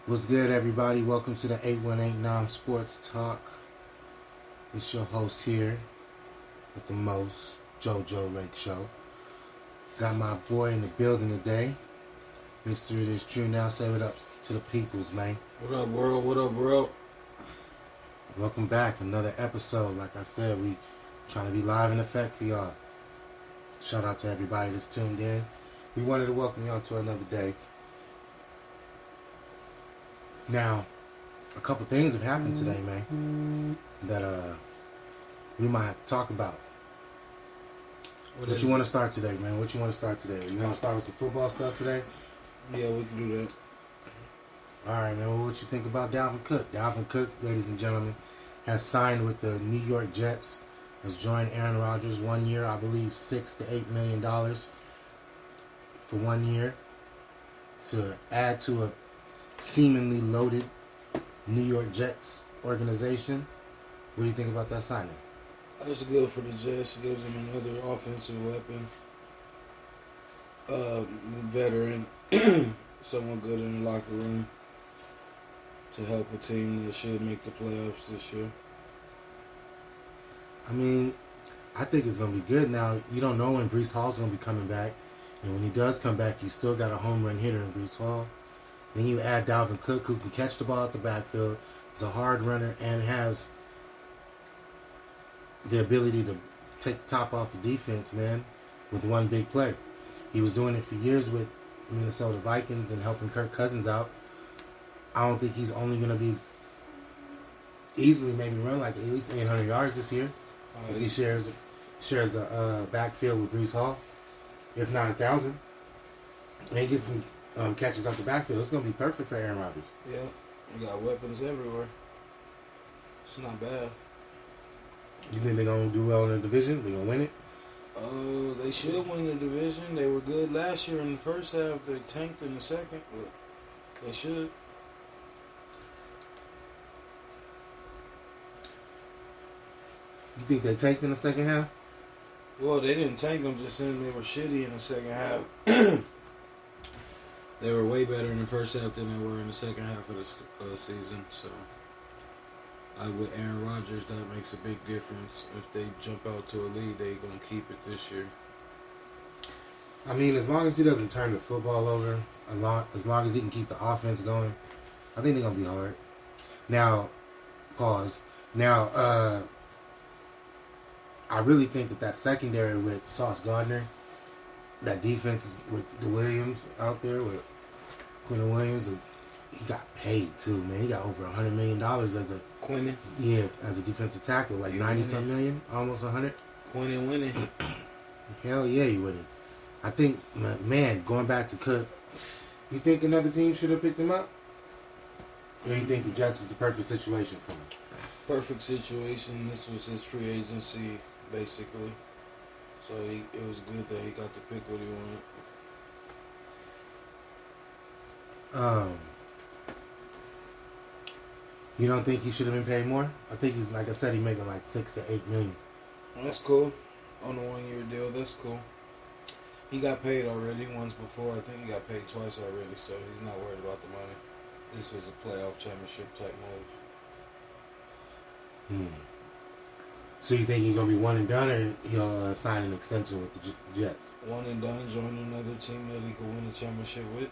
What's good, everybody? Welcome to the 8189 Sports Talk. It's your host here with the most, JoJo Lake Show. Got my boy in the building today, Mritistruenow. Say what up to the peoples, man. What up, world? What up, world? Welcome back. Another episode. Like I said, we trying to be live in effect for y'all. Shout out to everybody that's tuned in. We wanted to welcome y'all to another day. Now, a couple things have happened today, man, that we might have to talk about. What you want to start today, man? What you want to start today? You want to start with some football stuff today? Yeah, we can do that. All right, man. Well, what you think about Dalvin Cook? Dalvin Cook, ladies and gentlemen, has signed with the New York Jets. Has joined Aaron Rodgers 1 year, I believe, $6 to $8 million for 1 year to add to a seemingly loaded New York Jets organization. What do you think about that signing? That's good for the Jets. It gives them another offensive weapon. Veteran, someone good in the locker room to help a team that should make the playoffs this year. I mean, I think it's going to be good. Now, you don't know when Breece Hall's going to be coming back. And when he does come back, you still got a home run hitter in Breece Hall. Then you add Dalvin Cook, who can catch the ball at the backfield, is a hard runner, and has the ability to take the top off the defense, man, with one big play. He was doing it for years with Minnesota Vikings and helping Kirk Cousins out. I don't think he's only going to be easily maybe run like at least 800 yards this year if he shares a backfield with Breece Hall, if not 1,000. And he gets some catches off the backfield. It's going to be perfect for Aaron Rodgers. Yeah, we got weapons everywhere. It's not bad. You think they're going to do well in the division? They're going to win it? They should win the division. They were good last year in the first half. They tanked in the second, but they should. You think they tanked in the second half? Well, they didn't tank them, just saying they were shitty in the second half. They were way better in the first half than they were in the second half of the season. So, with Aaron Rodgers, that makes a big difference. If they jump out to a lead, they're going to keep it this year. I mean, as long as he doesn't turn the football over, as long as he can keep the offense going, I think they're going to be hard. Now, pause. Now, I really think that secondary with Sauce Gardner, that defense is with the Williams out there, with Quentin Williams, he got paid too, man. He got over $100 million as a Quentin? Yeah, as a defensive tackle, like 90-some million, almost 100. Quentin winning. Hell yeah, you wouldn't. I think, man, going back to Cook, you think another team should have picked him up? Or you think the Jets is the perfect situation for him? Perfect situation. This was his free agency, basically. So it was good that he got to pick what he wanted. You don't think he should have been paid more? I think he's, like I said, he's making like $6 to $8 million. That's cool. On a 1 year deal, that's cool. He got paid already once before. I think he got paid twice already, so he's not worried about the money. This was a playoff championship type move. So you think he's going to be one and done, or he'll sign an extension with the Jets? One and done, join another team that he could win a championship with.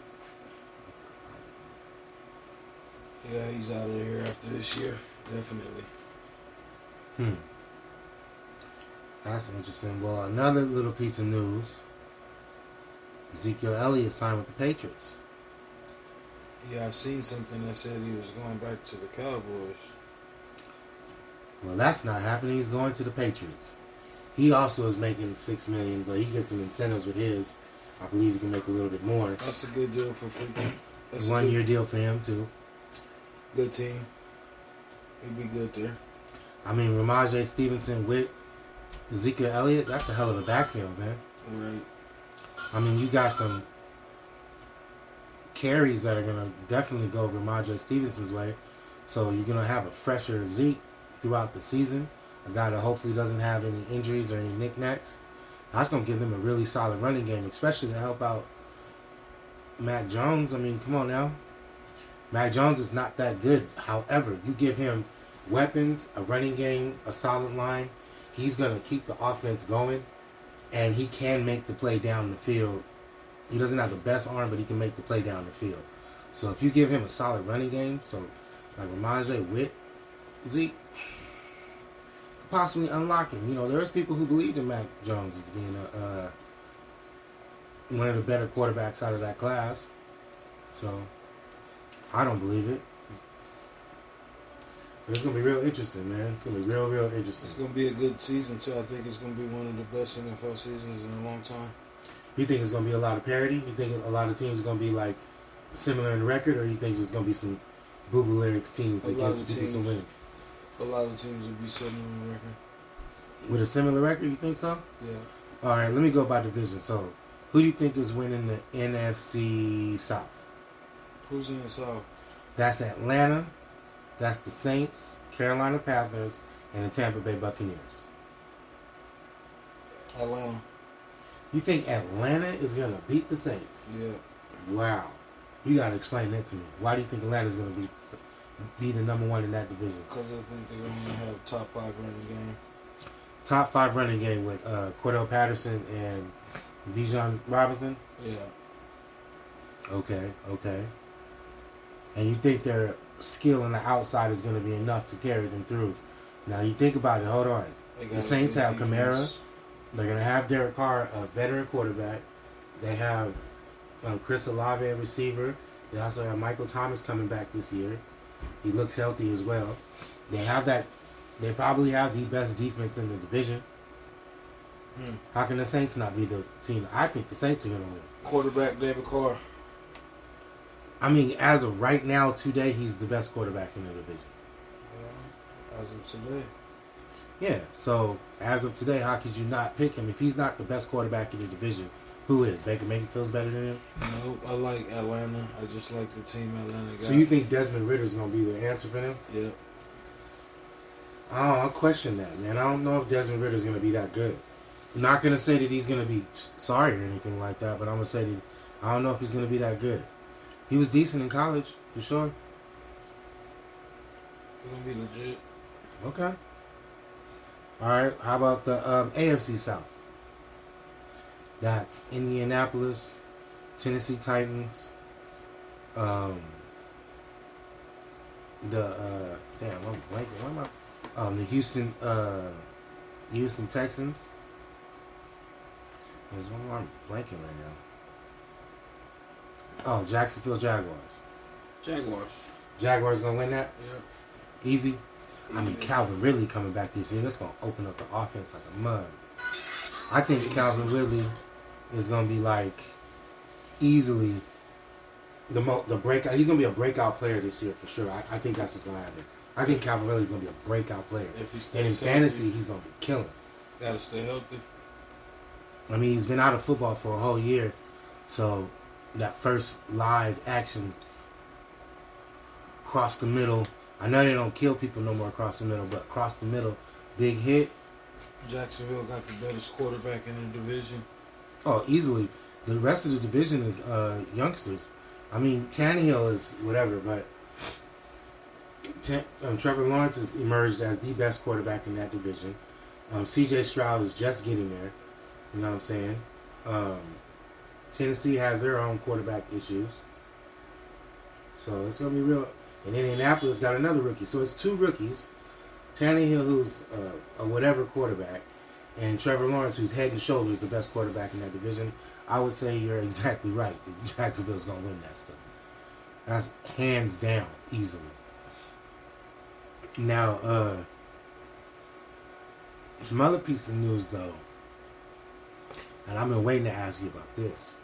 Yeah, he's out of here after this year, definitely. That's interesting. Well, another little piece of news. Ezekiel Elliott signed with the Patriots. Yeah, I've seen something that said he was going back to the Cowboys. Well, that's not happening. He's going to the Patriots. He also is making $6 million, but he gets some incentives with his. I believe he can make a little bit more. That's a good deal for freaking. 1 year deal for him too. Good team. He'd be good there. I mean, Ramajay Stevenson with Ezekiel Elliott, that's a hell of a backfield, man. Right. I mean, you got some carries that are going to definitely go Ramajay Stevenson's way. So you're going to have a fresher Zeke throughout the season. A guy that hopefully doesn't have any injuries or any knickknacks. That's going to give them a really solid running game, especially to help out Mac Jones. I mean, come on now. Mac Jones is not that good. However, you give him weapons, a running game, a solid line, he's going to keep the offense going, and he can make the play down the field. He doesn't have the best arm, but he can make the play down the field. So if you give him a solid running game, so like Ramondre with Zeke, could possibly unlock him. You know, there's people who believed in Mac Jones as being one of the better quarterbacks out of that class. So I don't believe it. But it's going to be real interesting, man. It's going to be real, real interesting. It's going to be a good season, too. I think it's going to be one of the best NFL seasons in a long time. You think it's going to be a lot of parity? You think a lot of teams are going to be like similar in record, or you think there's going to be some Boo-Boo Lyrics teams that get some wins? A lot of teams will be similar in record. With a similar record, you think so? Yeah. All right, let me go by division. So, who do you think is winning the NFC South? Who's in the South? That's Atlanta. That's the Saints, Carolina Panthers, and the Tampa Bay Buccaneers. Atlanta. You think Atlanta is going to beat the Saints? Yeah. Wow. You got to explain that to me. Why do you think Atlanta is going to be the number one in that division? Because I think they're going to have top 5 running game. Top 5 running game with Cordell Patterson and Bijan Robinson? Yeah. Okay. And you think their skill on the outside is going to be enough to carry them through? Now, you think about it. Hold on. The Saints have Kamara. They're going to have Derek Carr, a veteran quarterback. They have Chris Olave, a receiver. They also have Michael Thomas coming back this year. He looks healthy as well. They probably have the best defense in the division. How can the Saints not be the team? I think the Saints are going to win. Quarterback David Carr. I mean, as of right now, today, he's the best quarterback in the division. As of today. Yeah, so as of today, how could you not pick him? If he's not the best quarterback in the division, who is? Baker Mayfield's better than him? No, I like Atlanta. I just like the team Atlanta got. So you think Desmond Ritter's going to be the answer for them? Yeah. I'll question that, man. I don't know if Desmond Ritter's going to be that good. I'm not going to say that he's going to be sorry or anything like that, but I'm going to say that I don't know if he's going to be that good. He was decent in college, for sure. He's going to be legit. Okay. All right. How about the AFC South? That's Indianapolis, Tennessee Titans, the Houston Texans. There's one more I'm blanking right now. Oh, Jacksonville Jaguars. Jaguars gonna win that? Yeah. Easy. I mean, Calvin Ridley coming back this year. That's gonna open up the offense like a mud. I think Calvin Ridley is gonna be like easily the breakout. He's gonna be a breakout player this year for sure. I think that's what's gonna happen. I think Calvin Ridley is gonna be a breakout player. And in fantasy, he's gonna be killing. Gotta stay healthy. I mean, he's been out of football for a whole year, so that first live action across the middle. I know they don't kill people no more across the middle, but across the middle, big hit. Jacksonville got the best quarterback in the division. Oh, easily. The rest of the division is youngsters. I mean, Tannehill is whatever, but Trevor Lawrence has emerged as the best quarterback in that division. C.J. Stroud is just getting there. You know what I'm saying? Tennessee has their own quarterback issues. So it's going to be real. And Indianapolis got another rookie. So it's 2 rookies. Tannehill, who's a whatever quarterback, and Trevor Lawrence, who's head and shoulders the best quarterback in that division. I would say you're exactly right. Jacksonville's going to win that stuff. That's hands down, easily. Now, some other piece of news, though, and I've been waiting to ask you about this.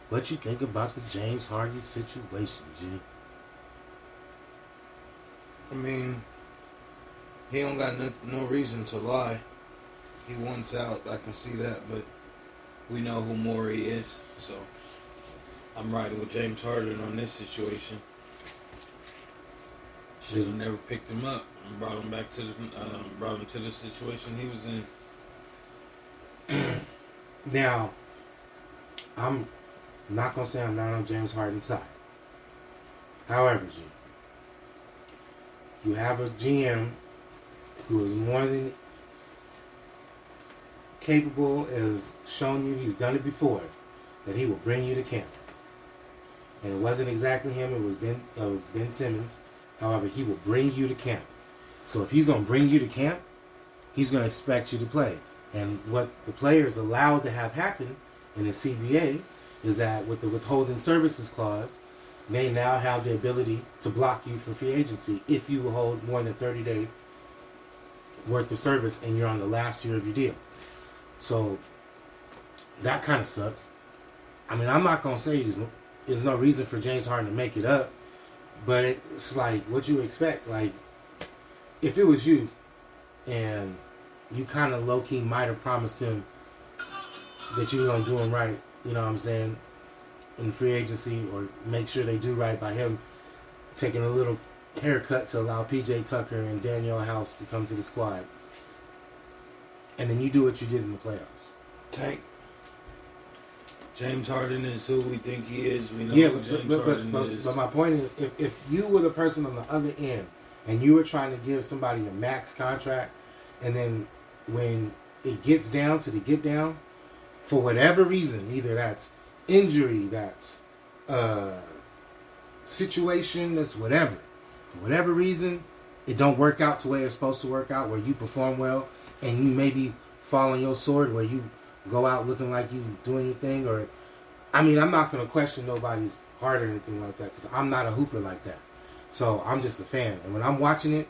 What you think about the James Harden situation, G? I mean, he don't got no reason to lie. He wants out, I can see that, but we know who Morey is, so I'm riding with James Harden on this situation. Should have never picked him up and brought him back to the situation he was in. Now, I'm not gonna say I'm not on James Harden's side. However, G, you have a GM who is more than capable, as shown you, he's done it before, that he will bring you to camp. And it wasn't exactly him, it was Ben Simmons. However, he will bring you to camp. So if he's going to bring you to camp, he's going to expect you to play. And what the players allowed to have happen in the CBA is that with the withholding services clause, they now have the ability to block you from free agency if you hold more than 30 days worth of service and you're on the last year of your deal. So that kind of sucks. I mean, I'm not going to say there's no reason for James Harden to make it up, but it's like what you expect. Like, if it was you and you kind of low-key might have promised him that you were going to do him right, you know what I'm saying, in free agency, or make sure they do right by him taking a little haircut to allow PJ Tucker and Danielle House to come to the squad. And then you do what you did in the playoffs. Tank. James Harden is who we think he is. We know Yeah, who James Harden is. But my point is, if you were the person on the other end and you were trying to give somebody a max contract, and then when it gets down to the get down, for whatever reason, either that's injury, that's situation, that's whatever. For whatever reason, it don't work out the way it's supposed to work out, where you perform well and you maybe fall on your sword, where you go out looking like you doing your thing. Or, I mean, I'm not going to question nobody's heart or anything like that, because I'm not a hooper like that. So I'm just a fan. And when I'm watching it,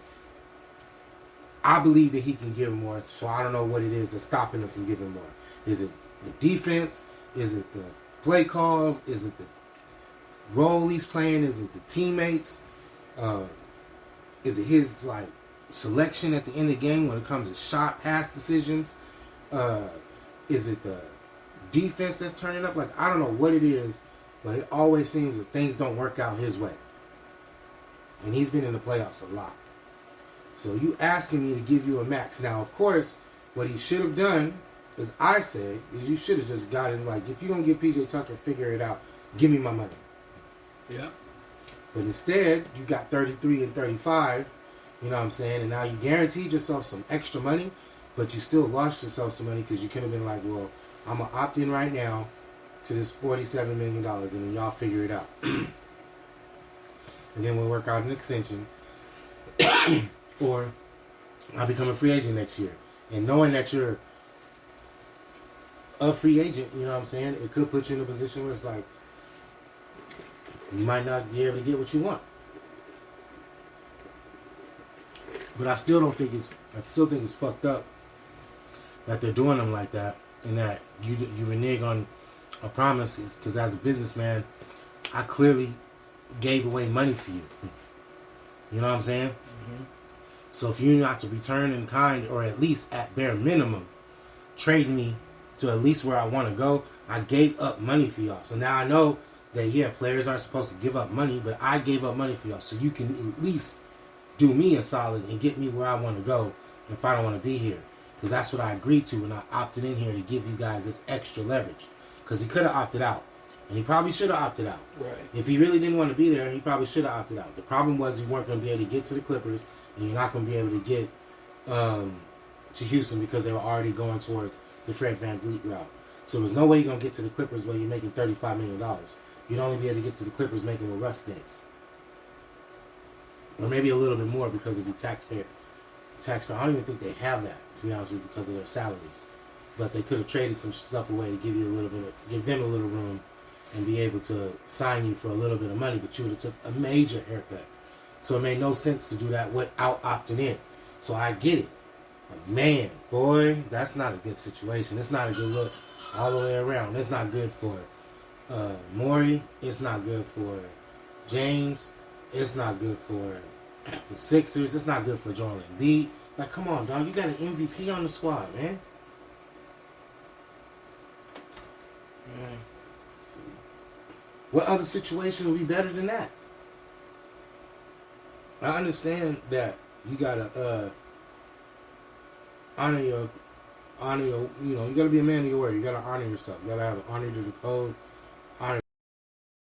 I believe that he can give more. So I don't know what it is that's stopping him from giving more. Is it the defense? Is it the play calls? Is it the role he's playing? Is it the teammates? Is it his selection at the end of the game when it comes to shot pass decisions? Is it the defense that's turning up? I don't know what it is, but it always seems that things don't work out his way. And he's been in the playoffs a lot. So you asking me to give you a max. Now, of course, what he should have done, as I said, is you should have just gotten, if you're going to give PJ Tucker, figure it out. Give me my money. Yeah. But instead, you got 33 and 35, you know what I'm saying? And now you guaranteed yourself some extra money, but you still lost yourself some money, because you could have been like, well, I'm going to opt in right now to this $47 million, and then y'all figure it out. And then we'll work out an extension. Or I'll become a free agent next year. And knowing that you're a free agent, you know what I'm saying, it could put you in a position where it's like, you might not be able to get what you want. But I still think it's fucked up that they're doing them like that, and that you renege on a promise, because as a businessman, I clearly gave away money for you. You know what I'm saying? Mm-hmm. So if you're not to return in kind, or at least at bare minimum, trade me to at least where I want to go, I gave up money for y'all. So now I know that, players aren't supposed to give up money, but I gave up money for y'all. So you can at least do me a solid and get me where I want to go if I don't want to be here. Because that's what I agreed to when I opted in here, to give you guys this extra leverage. Because he could have opted out. And he probably should have opted out. Right. If he really didn't want to be there, he probably should have opted out. The problem was you weren't going to be able to get to the Clippers, and you're not going to be able to get to Houston, because they were already going towards the Fred VanVleet route. So there's no way you're going to get to the Clippers where you're making $35 million. You'd only be able to get to the Clippers making what Russ gets. Or maybe a little bit more because of the taxpayer. I don't even think they have that, to be honest with you, because of their salaries. But they could have traded some stuff away to give them a little room, and be able to sign you for a little bit of money, but you would have took a major haircut. So it made no sense to do that without opting in. So I get it. But man, boy, that's not a good situation. It's not a good look all the way around. It's not good for Morey. It's not good for James. It's not good for the Sixers. It's not good for Joel Embiid. Come on, dog. You got an MVP on the squad, man. Man. What other situation would be better than that? I understand that you gotta honor your, you gotta be a man of your word. You gotta honor yourself. You gotta have an honor to the code.